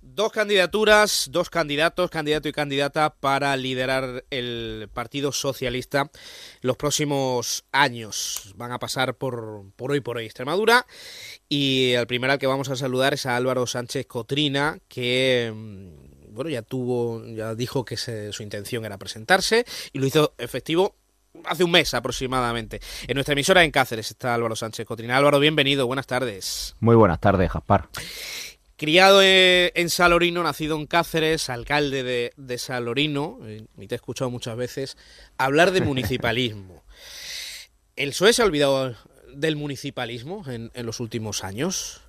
Dos candidaturas, dos candidatos, candidato y candidata para liderar el Partido Socialista los próximos años. Van a pasar por hoy por hoy Extremadura y el primero al que vamos a saludar es a Álvaro Sánchez Cotrina, que bueno, ya dijo que su intención era presentarse y lo hizo efectivo hace un mes aproximadamente. En nuestra emisora en Cáceres está Álvaro Sánchez Cotrina. Álvaro, bienvenido, buenas tardes. Muy buenas tardes, Gaspar. Criado en Salorino, nacido en Cáceres, alcalde de Salorino, y te he escuchado muchas veces hablar de municipalismo. ¿El PSOE se ha olvidado del municipalismo en los últimos años?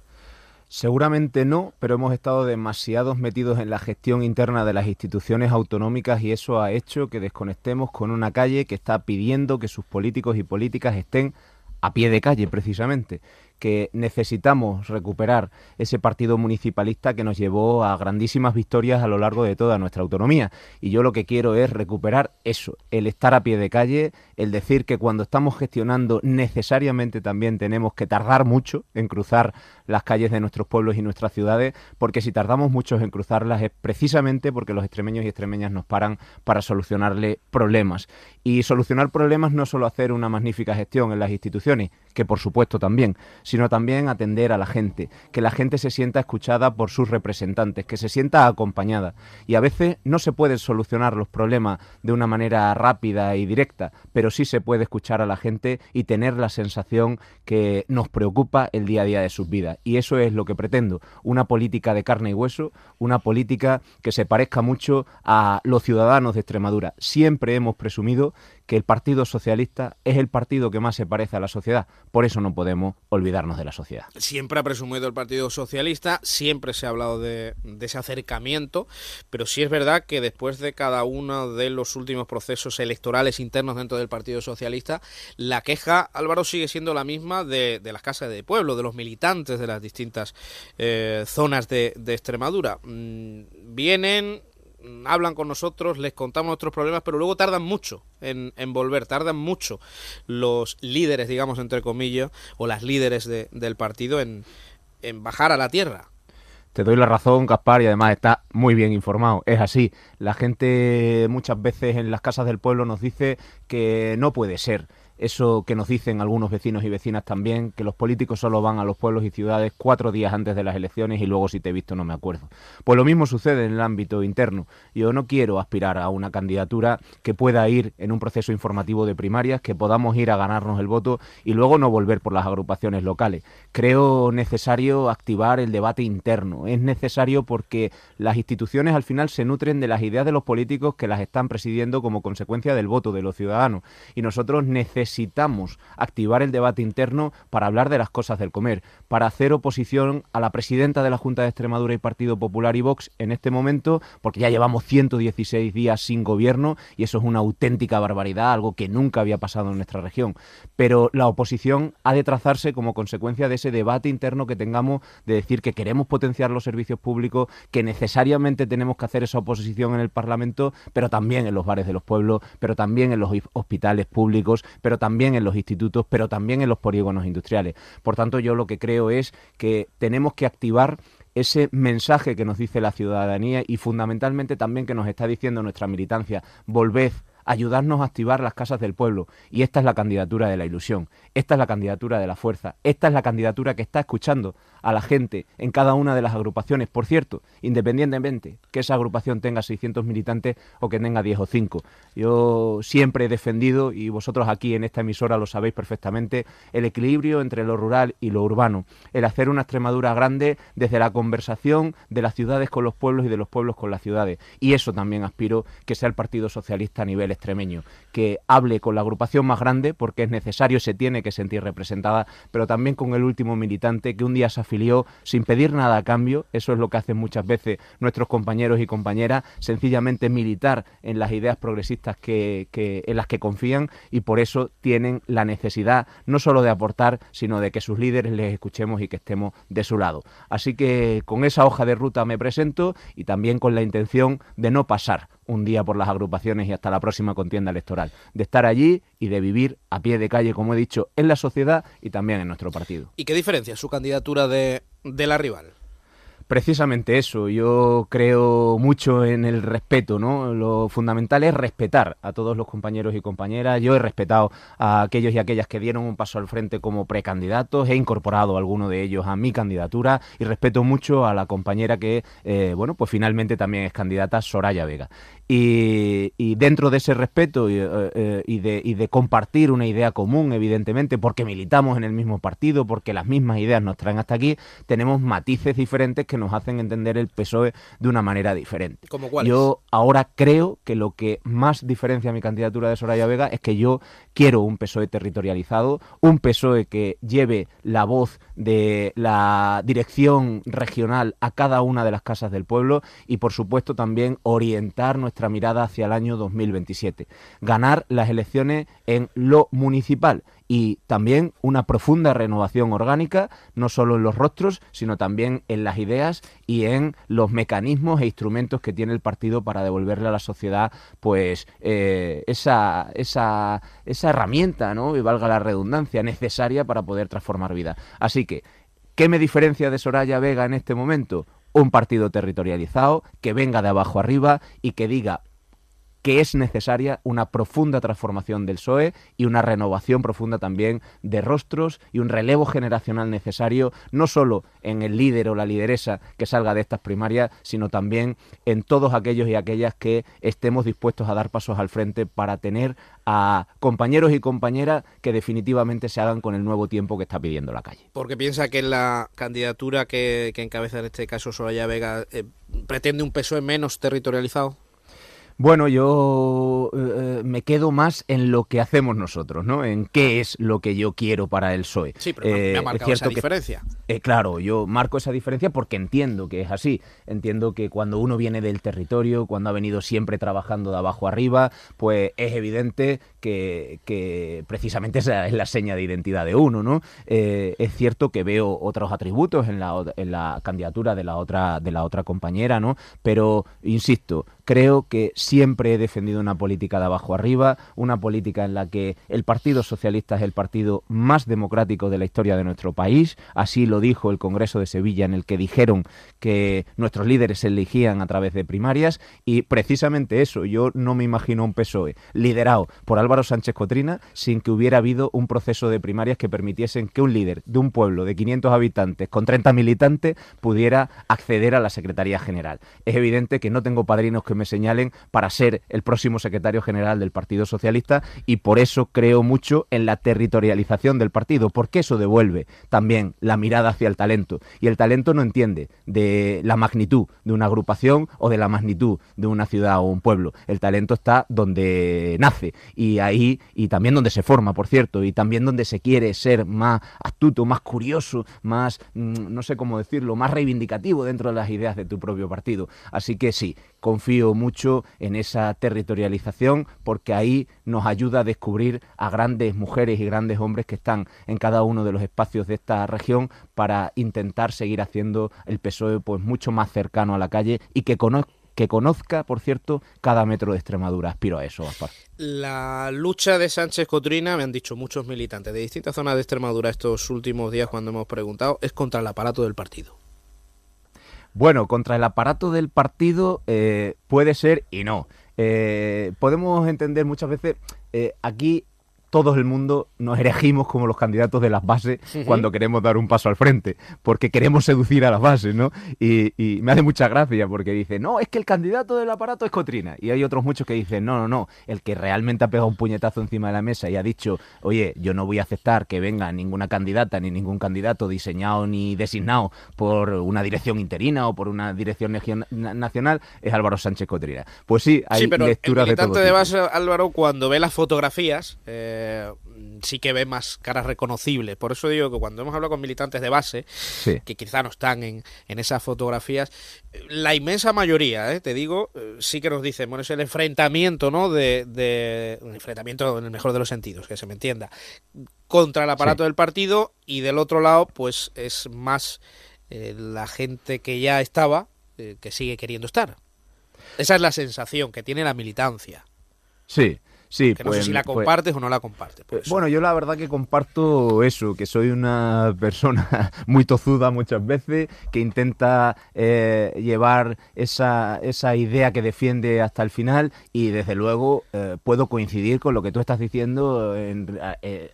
Seguramente no, pero hemos estado demasiados metidos en la gestión interna de las instituciones autonómicas y eso ha hecho que desconectemos con una calle que está pidiendo que sus políticos y políticas estén a pie de calle, precisamente, que necesitamos recuperar ese partido municipalista que nos llevó a grandísimas victorias a lo largo de toda nuestra autonomía. Y yo lo que quiero es recuperar eso, el estar a pie de calle, el decir que cuando estamos gestionando necesariamente también tenemos que tardar mucho en cruzar las calles de nuestros pueblos y nuestras ciudades, porque si tardamos mucho en cruzarlas es precisamente porque los extremeños y extremeñas nos paran para solucionarle problemas. Y solucionar problemas no es solo hacer una magnífica gestión en las instituciones, que por supuesto también, sino también atender a la gente, que la gente se sienta escuchada por sus representantes, que se sienta acompañada. Y a veces no se pueden solucionar los problemas de una manera rápida y directa, pero sí se puede escuchar a la gente y tener la sensación que nos preocupa el día a día de sus vidas. Y eso es lo que pretendo, una política de carne y hueso, una política que se parezca mucho a los ciudadanos de Extremadura. Siempre hemos presumido que el Partido Socialista es el partido que más se parece a la sociedad. Por eso no podemos olvidarnos de la sociedad. Siempre ha presumido el Partido Socialista, siempre se ha hablado de ese acercamiento, pero sí es verdad que después de cada uno de los últimos procesos electorales internos dentro del Partido Socialista, la queja, Álvaro, sigue siendo la misma de las casas de pueblo, de los militantes de las distintas zonas de Extremadura. Vienen, hablan con nosotros, les contamos nuestros problemas, pero luego tardan mucho en volver, tardan mucho los líderes, digamos, entre comillas, o las líderes del partido en bajar a la tierra. Te doy la razón, Gaspar, y además está muy bien informado. Es así. La gente muchas veces en las casas del pueblo nos dice que no puede ser. Eso que nos dicen algunos vecinos y vecinas también, que los políticos solo van a los pueblos y ciudades 4 días antes de las elecciones y luego si te he visto no me acuerdo. Pues lo mismo sucede en el ámbito interno. Yo no quiero aspirar a una candidatura que pueda ir en un proceso informativo de primarias, que podamos ir a ganarnos el voto y luego no volver por las agrupaciones locales. Creo necesario activar el debate interno. Es necesario porque las instituciones al final se nutren de las ideas de los políticos que las están presidiendo como consecuencia del voto de los ciudadanos. Y nosotros necesitamos activar el debate interno para hablar de las cosas del comer, para hacer oposición a la presidenta de la Junta de Extremadura y Partido Popular y Vox en este momento, porque ya llevamos 116 días sin gobierno y eso es una auténtica barbaridad, algo que nunca había pasado en nuestra región. Pero la oposición ha de trazarse como consecuencia de ese debate interno que tengamos de decir que queremos potenciar los servicios públicos, que necesariamente tenemos que hacer esa oposición en el Parlamento, pero también en los bares de los pueblos, pero también en los hospitales públicos, pero también en los institutos, pero también en los polígonos industriales. Por tanto, yo lo que creo es que tenemos que activar ese mensaje que nos dice la ciudadanía y fundamentalmente también que nos está diciendo nuestra militancia. Volved, ayudarnos a activar las casas del pueblo. Y esta es la candidatura de la ilusión, esta es la candidatura de la fuerza, esta es la candidatura que está escuchando a la gente en cada una de las agrupaciones. Por cierto, independientemente que esa agrupación tenga 600 militantes o que tenga 10 o 5. Yo siempre he defendido, y vosotros aquí en esta emisora lo sabéis perfectamente, el equilibrio entre lo rural y lo urbano. El hacer una Extremadura grande desde la conversación de las ciudades con los pueblos y de los pueblos con las ciudades. Y eso también aspiro que sea el Partido Socialista a nivel extremeño, que hable con la agrupación más grande, porque es necesario, se tiene que sentir representada, pero también con el último militante que un día se afilió sin pedir nada a cambio. Eso es lo que hacen muchas veces nuestros compañeros y compañeras, sencillamente militar en las ideas progresistas en las que confían, y por eso tienen la necesidad no solo de aportar, sino de que sus líderes les escuchemos y que estemos de su lado. Así que con esa hoja de ruta me presento y también con la intención de no pasar un día por las agrupaciones y hasta la próxima contienda electoral, de estar allí y de vivir a pie de calle, como he dicho, en la sociedad y también en nuestro partido. ¿Y qué diferencia su candidatura de la rival? Precisamente eso, yo creo mucho en el respeto, ¿no? Lo fundamental es respetar a todos los compañeros y compañeras. Yo he respetado a aquellos y aquellas que dieron un paso al frente como precandidatos, he incorporado a alguno de ellos a mi candidatura y respeto mucho a la compañera que, bueno, pues finalmente también es candidata, Soraya Vega. Y dentro de ese respeto y de compartir una idea común, evidentemente, porque militamos en el mismo partido, porque las mismas ideas nos traen hasta aquí, tenemos matices diferentes que nos hacen entender el PSOE de una manera diferente. ¿Cómo cuáles? Yo ahora creo que lo que más diferencia mi candidatura de Soraya Vega es que yo quiero un PSOE territorializado, un PSOE que lleve la voz de la dirección regional a cada una de las casas del pueblo y, por supuesto, también orientar nuestra mirada hacia el año 2027. Ganar las elecciones en lo municipal y también una profunda renovación orgánica, no solo en los rostros, sino también en las ideas y en los mecanismos e instrumentos que tiene el partido para devolverle a la sociedad pues esa herramienta, ¿no? Y valga la redundancia, necesaria para poder transformar vidas. Así que, ¿qué me diferencia de Soraya Vega en este momento? Un partido territorializado, que venga de abajo arriba y que diga que es necesaria una profunda transformación del PSOE y una renovación profunda también de rostros y un relevo generacional necesario, no solo en el líder o la lideresa que salga de estas primarias, sino también en todos aquellos y aquellas que estemos dispuestos a dar pasos al frente para tener a compañeros y compañeras que definitivamente se hagan con el nuevo tiempo que está pidiendo la calle. Porque piensa que la candidatura que encabeza en este caso Soraya Vega pretende un PSOE menos territorializado. Bueno, yo me quedo más en lo que hacemos nosotros, ¿no? En qué es lo que yo quiero para el PSOE. Sí, pero me ha marcado esa diferencia. Claro, yo marco esa diferencia porque entiendo que es así. Entiendo que cuando uno viene del territorio, cuando ha venido siempre trabajando de abajo arriba, pues es evidente que precisamente esa es la seña de identidad de uno, ¿no? Es cierto que veo otros atributos en la candidatura de la otra compañera, ¿no? Pero, insisto, creo que siempre he defendido una política de abajo arriba, una política en la que el Partido Socialista es el partido más democrático de la historia de nuestro país. Así lo dijo el Congreso de Sevilla, en el que dijeron que nuestros líderes se elegían a través de primarias, y precisamente eso, yo no me imagino un PSOE liderado por Álvaro Sánchez Cotrina sin que hubiera habido un proceso de primarias que permitiesen que un líder de un pueblo de 500 habitantes con 30 militantes pudiera acceder a la Secretaría General. Es evidente que no tengo padrinos que me señalen para ser el próximo secretario general del Partido Socialista, y por eso creo mucho en la territorialización del partido, porque eso devuelve también la mirada hacia el talento, y el talento no entiende de la magnitud de una agrupación o de la magnitud de una ciudad o un pueblo. El talento está donde nace y ahí, y también donde se forma, por cierto, y también donde se quiere ser más astuto, más curioso, más, no sé cómo decirlo, más reivindicativo dentro de las ideas de tu propio partido. Así que sí, confío mucho en esa territorialización, porque ahí nos ayuda a descubrir a grandes mujeres y grandes hombres que están en cada uno de los espacios de esta región para intentar seguir haciendo el PSOE pues mucho más cercano a la calle y que conozca, por cierto, cada metro de Extremadura. Aspiro a eso, Gaspar. La lucha de Sánchez Cotrina, me han dicho muchos militantes de distintas zonas de Extremadura estos últimos días cuando hemos preguntado, es contra el aparato del partido. Bueno, contra el aparato del partido puede ser y no. Podemos entender muchas veces, aquí todo el mundo nos erigimos como los candidatos de las bases cuando queremos dar un paso al frente, porque queremos seducir a las bases, ¿no? Y me hace mucha gracia porque dice, no, es que el candidato del aparato es Cotrina. Y hay otros muchos que dicen, no, el que realmente ha pegado un puñetazo encima de la mesa y ha dicho, oye, yo no voy a aceptar que venga ninguna candidata ni ningún candidato diseñado ni designado por una dirección interina o por una dirección nacional, es Álvaro Sánchez Cotrina. Pues sí, hay lecturas de todo tipo. El militante de base, Álvaro, cuando ve las fotografías, sí que ve más caras reconocibles. Por eso digo que cuando hemos hablado con militantes de base, sí, que quizá no están en esas fotografías, la inmensa mayoría, te digo, sí que nos dicen, bueno, es el enfrentamiento, ¿no? Un enfrentamiento en el mejor de los sentidos, que se me entienda, contra el aparato del partido, y del otro lado, pues es más la gente que ya estaba, que sigue queriendo estar. Esa es la sensación que tiene la militancia. Sí. Sí, que no sé si la compartes o no la compartes. Bueno, yo la verdad que comparto eso, que soy una persona muy tozuda muchas veces, que intenta llevar esa idea que defiende hasta el final, y desde luego puedo coincidir con lo que tú estás diciendo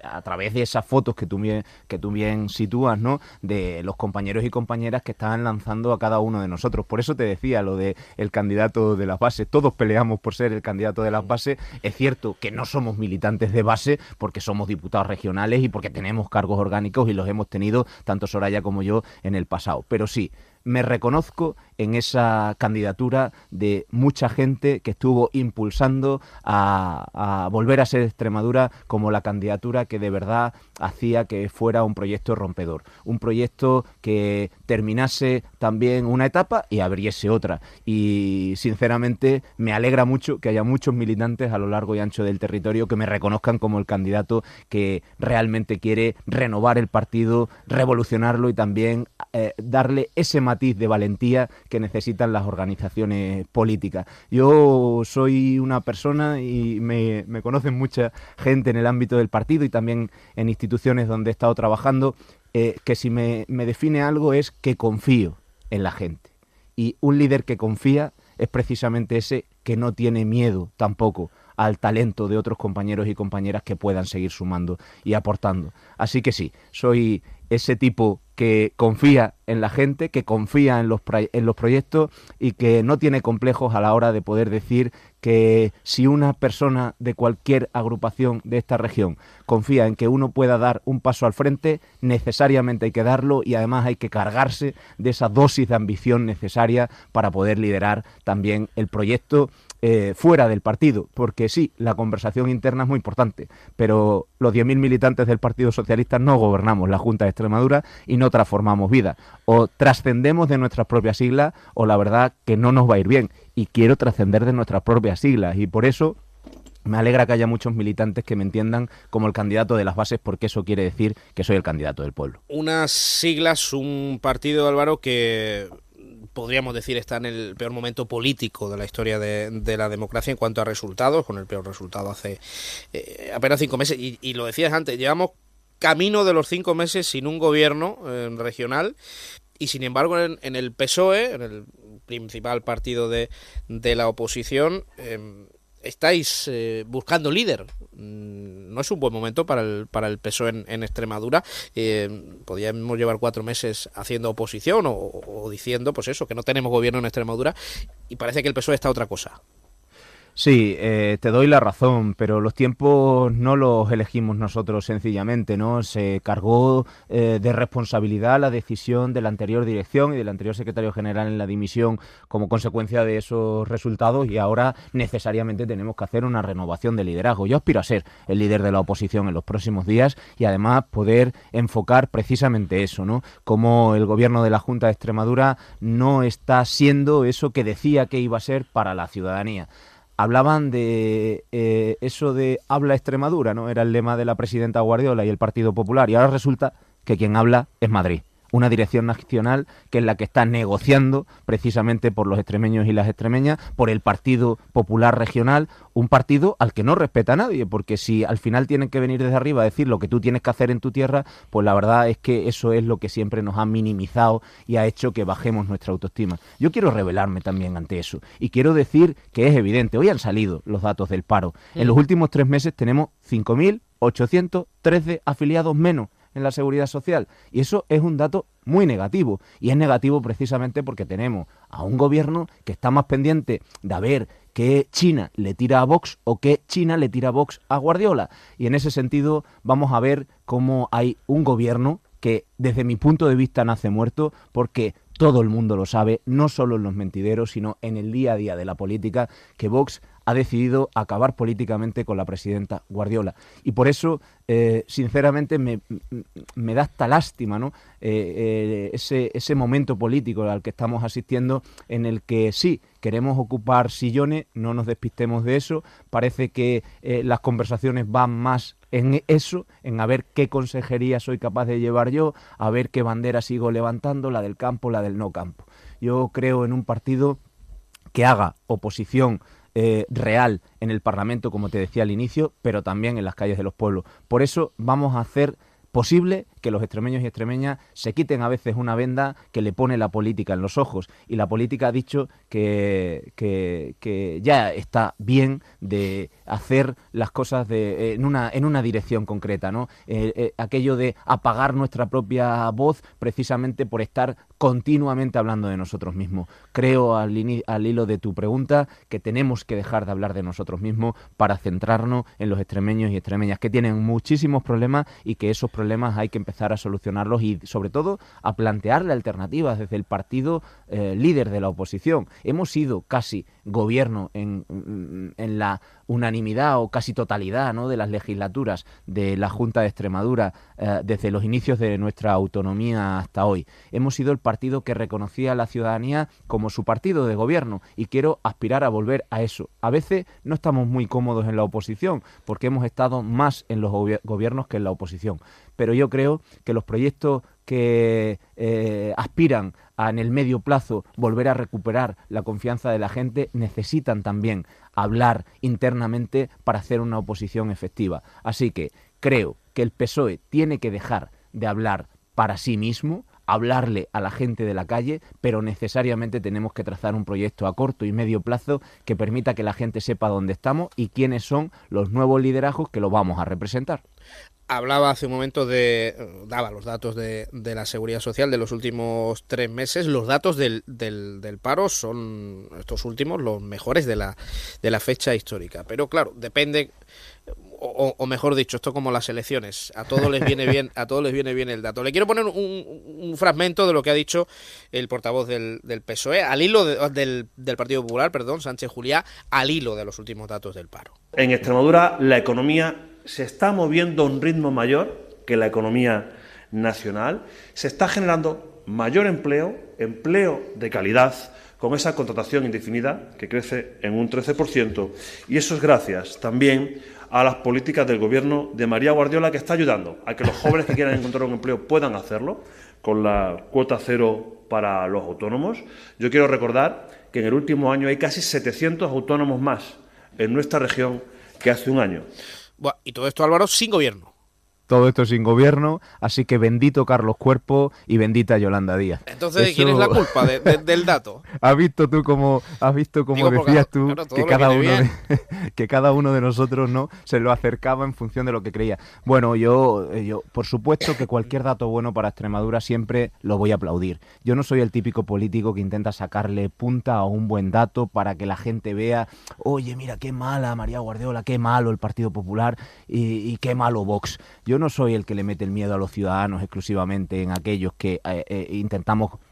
a través de esas fotos que tú bien sitúas, ¿no? De los compañeros y compañeras que están lanzando a cada uno de nosotros. Por eso te decía lo de el candidato de las bases. Todos peleamos por ser el candidato de las bases. Es cierto que no somos militantes de base porque somos diputados regionales y porque tenemos cargos orgánicos y los hemos tenido tanto Soraya como yo en el pasado. Pero sí, me reconozco en esa candidatura de mucha gente que estuvo impulsando a volver a ser Extremadura como la candidatura que de verdad hacía que fuera un proyecto rompedor, un proyecto que terminase también una etapa y abriese otra. Y sinceramente me alegra mucho que haya muchos militantes a lo largo y ancho del territorio que me reconozcan como el candidato que realmente quiere renovar el partido, revolucionarlo y también darle ese matiz de valentía que necesitan las organizaciones políticas. Yo soy una persona, y me conocen mucha gente en el ámbito del partido y también en instituciones donde he estado trabajando, que si me define algo es que confío en la gente. Y un líder que confía es precisamente ese que no tiene miedo tampoco al talento de otros compañeros y compañeras que puedan seguir sumando y aportando. Así que sí, soy ese tipo que confía en la gente, que confía en los proyectos y que no tiene complejos a la hora de poder decir que si una persona de cualquier agrupación de esta región confía en que uno pueda dar un paso al frente, necesariamente hay que darlo, y además hay que cargarse de esa dosis de ambición necesaria para poder liderar también el proyecto fuera del partido, porque sí, la conversación interna es muy importante, pero los 10.000 militantes del Partido Socialista no gobernamos la Junta de Extremadura y no transformamos vida. O trascendemos de nuestras propias siglas, o la verdad que no nos va a ir bien, y quiero trascender de nuestras propias siglas, y por eso me alegra que haya muchos militantes que me entiendan como el candidato de las bases, porque eso quiere decir que soy el candidato del pueblo. Unas siglas, un partido, Álvaro, que podríamos decir está en el peor momento político de la historia de la democracia en cuanto a resultados, con el peor resultado hace apenas 5 meses, y lo decías antes, llevamos camino de los 5 meses sin un gobierno regional, y sin embargo en el PSOE, en el principal partido de la oposición, estáis buscando líder. No es un buen momento para el PSOE en Extremadura. Podríamos llevar 4 meses haciendo oposición o diciendo, pues eso, que no tenemos gobierno en Extremadura, y parece que el PSOE está a otra cosa. Sí, te doy la razón, pero los tiempos no los elegimos nosotros sencillamente, ¿no? Se cargó de responsabilidad la decisión de la anterior dirección y del anterior secretario general en la dimisión como consecuencia de esos resultados, y ahora necesariamente tenemos que hacer una renovación de liderazgo. Yo aspiro a ser el líder de la oposición en los próximos días y además poder enfocar precisamente eso, ¿no? Como el gobierno de la Junta de Extremadura no está siendo eso que decía que iba a ser para la ciudadanía. Hablaban de eso de habla Extremadura, ¿no? Era el lema de la presidenta Guardiola y el Partido Popular, y ahora resulta que quien habla es Madrid. Una dirección nacional que es la que está negociando precisamente por los extremeños y las extremeñas, por el Partido Popular Regional, un partido al que no respeta a nadie, porque si al final tienen que venir desde arriba a decir lo que tú tienes que hacer en tu tierra, pues la verdad es que eso es lo que siempre nos ha minimizado y ha hecho que bajemos nuestra autoestima. Yo quiero rebelarme también ante eso, y quiero decir que es evidente, hoy han salido los datos del paro. En los últimos 3 meses tenemos 5.813 afiliados menos en la Seguridad Social, y eso es un dato muy negativo, y es negativo precisamente porque tenemos a un gobierno que está más pendiente de ver qué China le tira a Vox o qué China le tira a Vox a Guardiola, y en ese sentido vamos a ver cómo hay un gobierno que desde mi punto de vista nace muerto, porque todo el mundo lo sabe, no solo en los mentideros, sino en el día a día de la política, que Vox ha decidido acabar políticamente con la presidenta Guardiola. Y por eso, sinceramente, me da hasta lástima, ¿no? Ese momento político al que estamos asistiendo, en el que sí, queremos ocupar sillones, no nos despistemos de eso. Parece que las conversaciones van más en eso, en a ver qué consejería soy capaz de llevar yo, a ver qué bandera sigo levantando, la del campo, la del no campo. Yo creo en un partido que haga oposición real en el Parlamento, como te decía al inicio, pero también en las calles de los pueblos. Por eso vamos a hacer posible que los extremeños y extremeñas se quiten a veces una venda que le pone la política en los ojos. Y la política ha dicho que ya está bien de hacer las cosas en una dirección concreta, ¿no? Aquello de apagar nuestra propia voz precisamente por estar continuamente hablando de nosotros mismos. Creo, al hilo de tu pregunta, que tenemos que dejar de hablar de nosotros mismos para centrarnos en los extremeños y extremeñas, que tienen muchísimos problemas y que esos problemas hay que empezar a solucionarlos y, sobre todo, a plantearle alternativas desde el partido líder de la oposición. Hemos sido casi gobierno en la unanimidad o casi totalidad, ¿no?, de las legislaturas de la Junta de Extremadura desde los inicios de nuestra autonomía hasta hoy. Hemos sido el partido que reconocía a la ciudadanía como su partido de gobierno y quiero aspirar a volver a eso. A veces no estamos muy cómodos en la oposición porque hemos estado más en los gobiernos que en la oposición, pero yo creo que los proyectos que aspiran a, en el medio plazo, volver a recuperar la confianza de la gente, necesitan también hablar internamente para hacer una oposición efectiva. Así que creo que el PSOE tiene que dejar de hablar para sí mismo, hablarle a la gente de la calle, pero necesariamente tenemos que trazar un proyecto a corto y medio plazo que permita que la gente sepa dónde estamos y quiénes son los nuevos liderazgos que lo vamos a representar. Hablaba hace un momento daba los datos de la Seguridad Social de los últimos 3 meses. Los datos del paro son, estos últimos, los mejores de la fecha histórica. Pero claro, depende, o mejor dicho, esto como las elecciones, a todos les viene bien el dato. Le quiero poner un fragmento de lo que ha dicho el portavoz del PSOE, al hilo del Partido Popular, Sánchez Juliá, al hilo de los últimos datos del paro. En Extremadura la economía se está moviendo a un ritmo mayor que la economía nacional, se está generando mayor empleo de calidad, con esa contratación indefinida que crece en un 13%, y eso es gracias también a las políticas del Gobierno de María Guardiola, que está ayudando a que los jóvenes que quieran encontrar un empleo puedan hacerlo, con la cuota cero para los autónomos. Yo quiero recordar que en el último año hay casi 700 autónomos más en nuestra región que hace un año. Bueno, y todo esto, Álvaro, sin gobierno. Todo esto sin gobierno, así que bendito Carlos Cuerpo y bendita Yolanda Díaz. Entonces, ¿de quién es la culpa del dato? ¿Has visto cómo decías tú, claro, que cada uno de nosotros, ¿no?, se lo acercaba en función de lo que creía? Bueno, yo por supuesto que cualquier dato bueno para Extremadura siempre lo voy a aplaudir. Yo no soy el típico político que intenta sacarle punta a un buen dato para que la gente vea, oye, mira, qué mala María Guardiola, qué malo el Partido Popular y qué malo Vox. Yo no soy el que le mete el miedo a los ciudadanos exclusivamente en aquellos que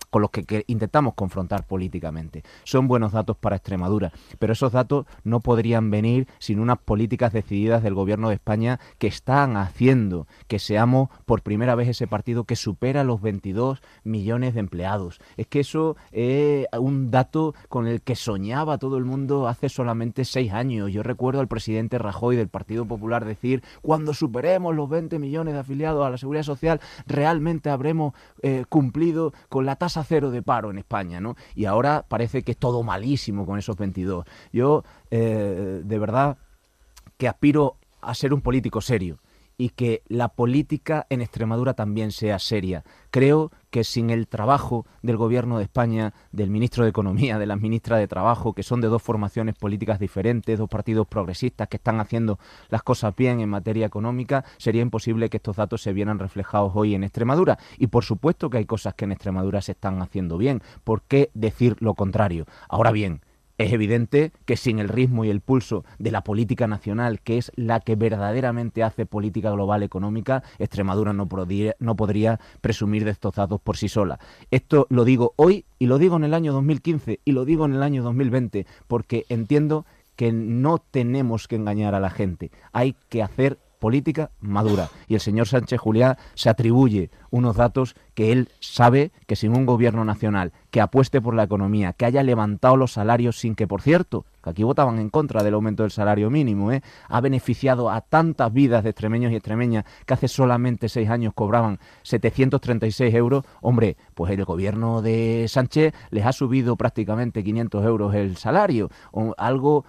con los que intentamos confrontar políticamente. Son buenos datos para Extremadura, pero esos datos no podrían venir sin unas políticas decididas del Gobierno de España que están haciendo que seamos por primera vez ese partido que supera los 22 millones de empleados. Es que eso es un dato con el que soñaba todo el mundo hace solamente 6 años. Yo recuerdo al presidente Rajoy del Partido Popular decir, cuando superemos los 20 millones de afiliados a la Seguridad Social, realmente habremos cumplido con la tasa cero de paro en España, ¿no? Y ahora parece que es todo malísimo con esos 22. Yo, de verdad, que aspiro a ser un político serio y que la política en Extremadura también sea seria. Creo que sin el trabajo del Gobierno de España, del ministro de Economía, de la ministra de Trabajo, que son de dos formaciones políticas diferentes, dos partidos progresistas que están haciendo las cosas bien en materia económica, sería imposible que estos datos se vieran reflejados hoy en Extremadura. Y por supuesto que hay cosas que en Extremadura se están haciendo bien. ¿Por qué decir lo contrario? Ahora bien, es evidente que sin el ritmo y el pulso de la política nacional, que es la que verdaderamente hace política global económica, Extremadura no podría presumir de estos datos por sí sola. Esto lo digo hoy y lo digo en el año 2015 y lo digo en el año 2020, porque entiendo que no tenemos que engañar a la gente. Hay que hacer política madura. Y el señor Sánchez Juliá se atribuye unos datos que él sabe que sin un gobierno nacional que apueste por la economía, que haya levantado los salarios sin que, por cierto, que aquí votaban en contra del aumento del salario mínimo, ha beneficiado a tantas vidas de extremeños y extremeñas que hace solamente 6 años cobraban 736 euros, hombre, pues el gobierno de Sánchez les ha subido prácticamente 500 euros el salario, o algo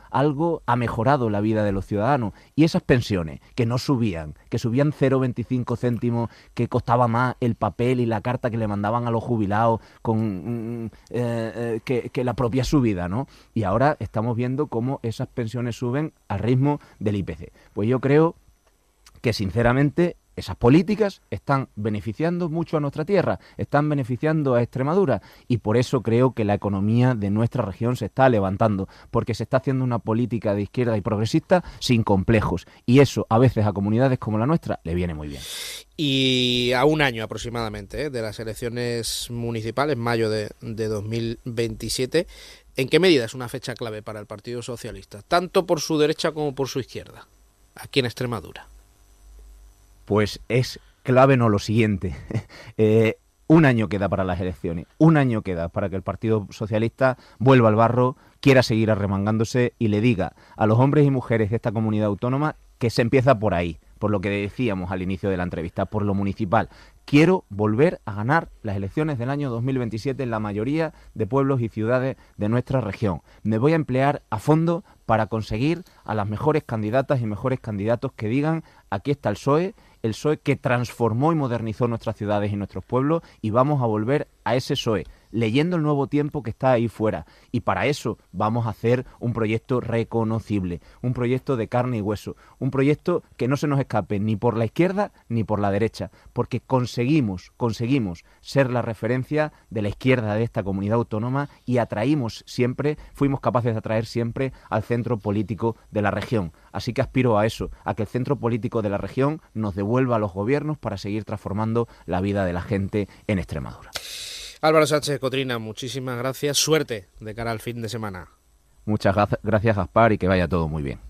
ha mejorado la vida de los ciudadanos. Y esas pensiones que no subían, que subían 0,25 céntimos, que costaba más el papel y la carta que le mandaban a los jubilados con que la propia subida, ¿no? Y ahora estamos viendo cómo esas pensiones suben al ritmo del IPC. Pues yo creo que, sinceramente, esas políticas están beneficiando mucho a nuestra tierra, están beneficiando a Extremadura, y por eso creo que la economía de nuestra región se está levantando, porque se está haciendo una política de izquierda y progresista sin complejos, y eso a veces a comunidades como la nuestra le viene muy bien. Y a un año aproximadamente de las elecciones municipales, mayo de 2027, ¿en qué medida es una fecha clave para el Partido Socialista, tanto por su derecha como por su izquierda, aquí en Extremadura? Pues es clave lo siguiente. Un año queda para las elecciones, un año queda para que el Partido Socialista vuelva al barro, quiera seguir arremangándose y le diga a los hombres y mujeres de esta comunidad autónoma que se empieza por ahí, por lo que decíamos al inicio de la entrevista, por lo municipal. Quiero volver a ganar las elecciones del año 2027 en la mayoría de pueblos y ciudades de nuestra región. Me voy a emplear a fondo para conseguir a las mejores candidatas y mejores candidatos que digan: aquí está el PSOE que transformó y modernizó nuestras ciudades y nuestros pueblos, y vamos a volver a ese PSOE, leyendo el nuevo tiempo que está ahí fuera. Y para eso vamos a hacer un proyecto reconocible, un proyecto de carne y hueso, un proyecto que no se nos escape ni por la izquierda ni por la derecha, porque conseguimos ser la referencia de la izquierda de esta comunidad autónoma, y fuimos capaces de atraer siempre al centro político de la región. Así que aspiro a eso, a que el centro político de la región nos devuelva a los gobiernos para seguir transformando la vida de la gente en Extremadura. Álvaro Sánchez Cotrina, muchísimas gracias. Suerte de cara al fin de semana. Muchas gracias, Gaspar, y que vaya todo muy bien.